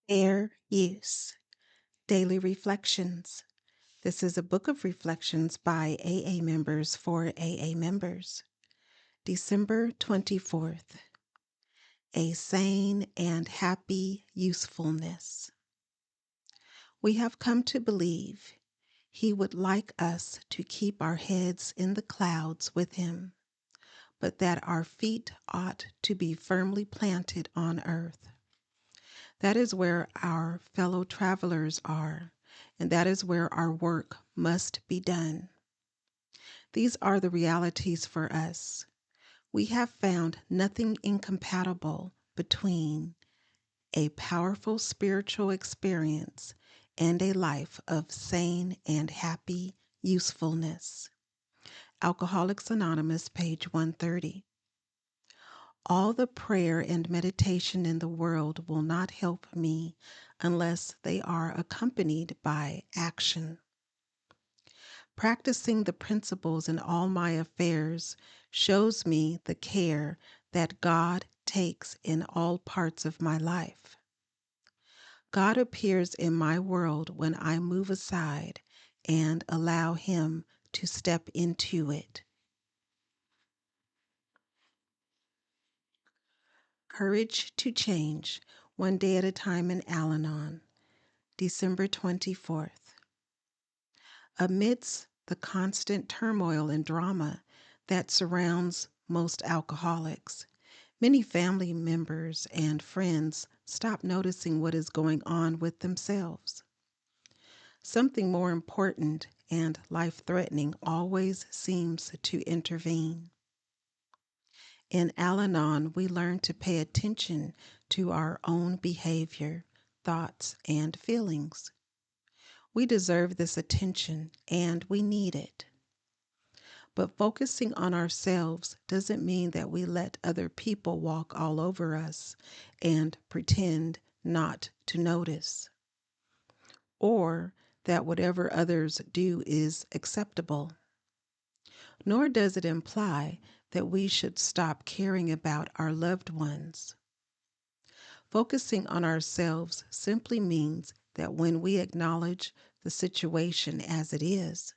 Fair Use Daily Reflections. This is a book of reflections by AA members for AA members. December 24th. A Sane and Happy Usefulness. We have come to believe He would like us to keep our heads in the clouds with Him, but that our feet ought to be firmly planted on earth. That is where our fellow travelers are, and that is where our work must be done. These are the realities for us. We have found nothing incompatible between a powerful spiritual experience and a life of sane and happy usefulness. Alcoholics Anonymous, page 130. All the prayer and meditation in the world will not help me unless they are accompanied by action. Practicing the principles in all my affairs shows me the care that God takes in all parts of my life. God appears in my world when I move aside and allow Him to step into it. Courage to Change, One Day at a Time in Al-Anon, December 24th. Amidst the constant turmoil and drama that surrounds most alcoholics, many family members and friends stop noticing what is going on with themselves. Something more important and life-threatening always seems to intervene. In Al-Anon, we learn to pay attention to our own behavior, thoughts, and feelings. We deserve this attention and we need it. But focusing on ourselves doesn't mean that we let other people walk all over us and pretend not to notice, or that whatever others do is acceptable. Nor does it imply that we should stop caring about our loved ones. Focusing on ourselves simply means that when we acknowledge the situation as it is,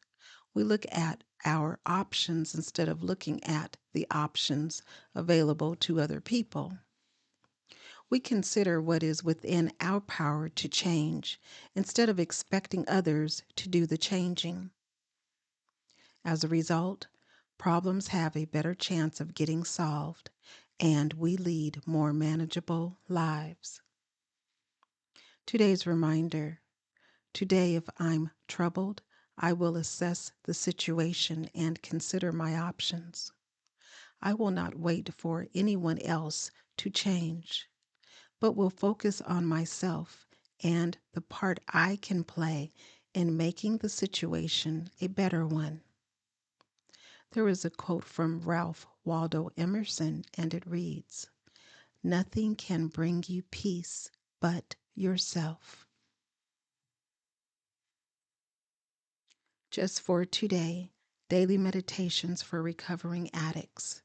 we look at our options instead of looking at the options available to other people. We consider what is within our power to change instead of expecting others to do the changing. As a result, problems have a better chance of getting solved, and we lead more manageable lives. Today's reminder: today, if I'm troubled, I will assess the situation and consider my options. I will not wait for anyone else to change, but will focus on myself and the part I can play in making the situation a better one. There is a quote from Ralph Waldo Emerson, and it reads, "Nothing can bring you peace but yourself." Just for today, Daily Meditations for Recovering Addicts,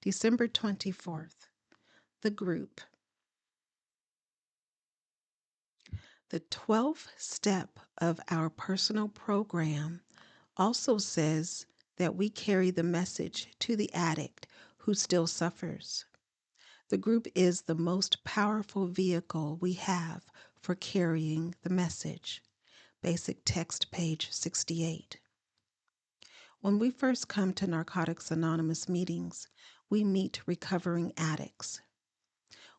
December 24th. The group. The 12th step of our personal program also says that we carry the message to the addict who still suffers. The group is the most powerful vehicle we have for carrying the message. Basic text, page 68. When we first come to Narcotics Anonymous meetings, we meet recovering addicts.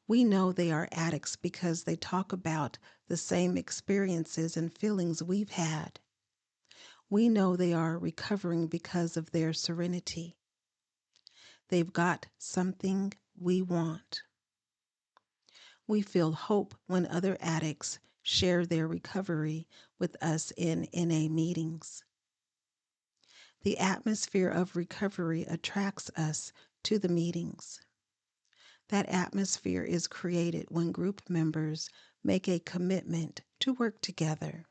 We know they are addicts because they talk about the same experiences and feelings we've had. We know they are recovering because of their serenity. They've got something we want. We feel hope when other addicts share their recovery with us in NA meetings. The atmosphere of recovery attracts us to the meetings. That atmosphere is created when group members make a commitment to work together.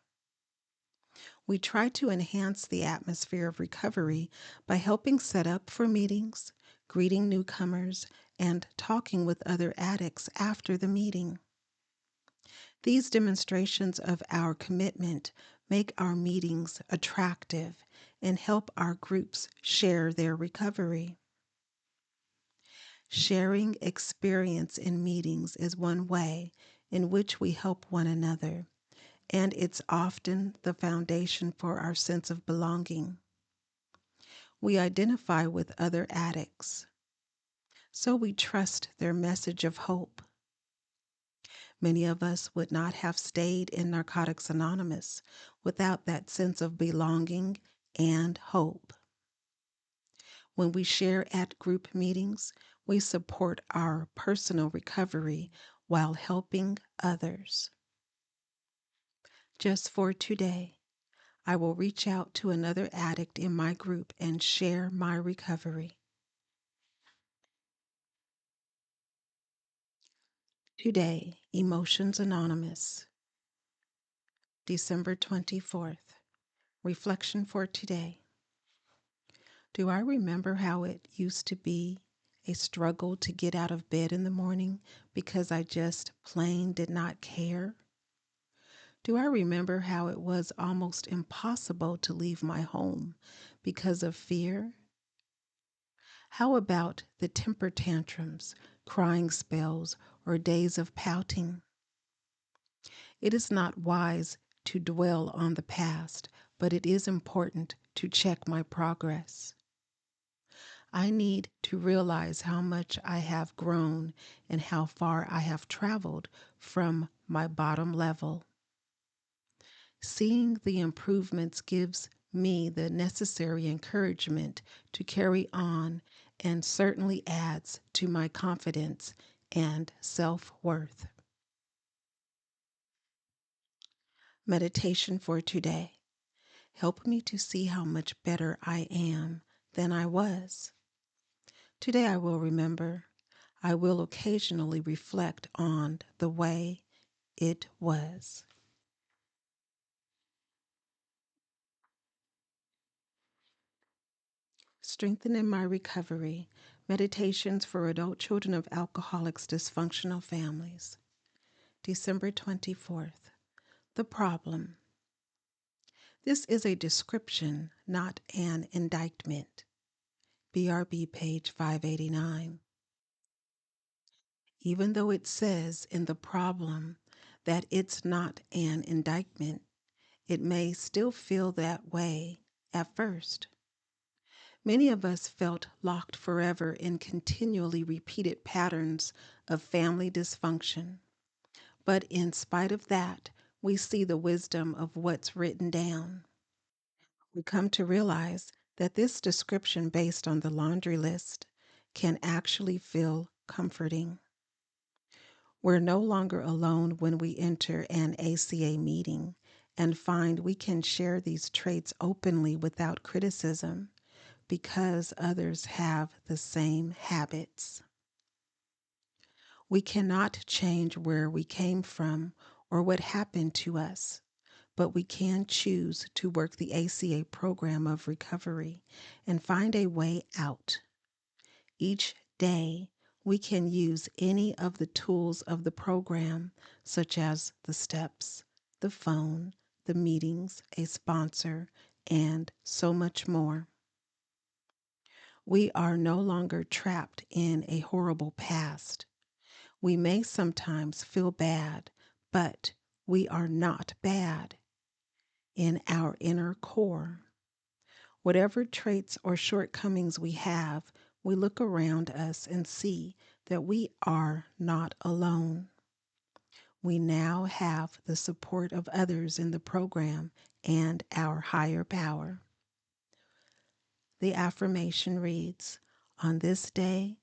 We try to enhance the atmosphere of recovery by helping set up for meetings, greeting newcomers, and talking with other addicts after the meeting. These demonstrations of our commitment make our meetings attractive and help our groups share their recovery. Sharing experience in meetings is one way in which we help one another, and it's often the foundation for our sense of belonging. We identify with other addicts, so we trust their message of hope. Many of us would not have stayed in Narcotics Anonymous without that sense of belonging and hope. When we share at group meetings, we support our personal recovery while helping others. Just for today, I will reach out to another addict in my group and share my recovery. Today, Emotions Anonymous, December 24th. Reflection for today. Do I remember how it used to be a struggle to get out of bed in the morning because I just plain did not care? Do I remember how it was almost impossible to leave my home because of fear? How about the temper tantrums, crying spells, or days of pouting? It is not wise to dwell on the past, but it is important to check my progress. I need to realize how much I have grown and how far I have traveled from my bottom level. Seeing the improvements gives me the necessary encouragement to carry on and certainly adds to my confidence and self-worth. Meditation for today. Help me to see how much better I am than I was. Today I will remember. I will occasionally reflect on the way it was. Strengthening my recovery. Meditations for adult children of alcoholics' dysfunctional families. December 24th. The problem. This is a description, not an indictment. BRB page 589. Even though it says in the problem that it's not an indictment, it may still feel that way at first. Many of us felt locked forever in continually repeated patterns of family dysfunction. But in spite of that, we see the wisdom of what's written down. We come to realize that this description based on the laundry list can actually feel comforting. We're no longer alone when we enter an ACA meeting and find we can share these traits openly without criticism because others have the same habits. We cannot change where we came from or what happened to us, but we can choose to work the ACA program of recovery and find a way out. Each day, we can use any of the tools of the program, such as the steps, the phone, the meetings, a sponsor, and so much more. We are no longer trapped in a horrible past. We may sometimes feel bad, but we are not bad in our inner core. Whatever traits or shortcomings we have, we look around us and see that we are not alone. We now have the support of others in the program and our higher power. The affirmation reads, "On this day,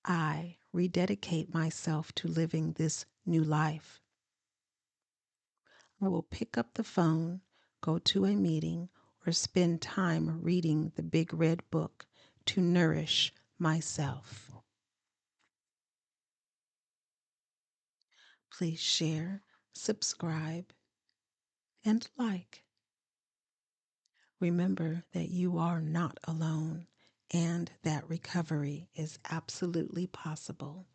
I rededicate myself to living this new life. I will pick up the phone, go to a meeting, or spend time reading the big red book to nourish myself." Please share, subscribe, and like. Remember that you are not alone and that recovery is absolutely possible,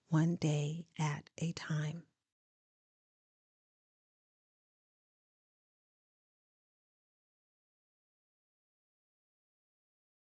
one day at a time.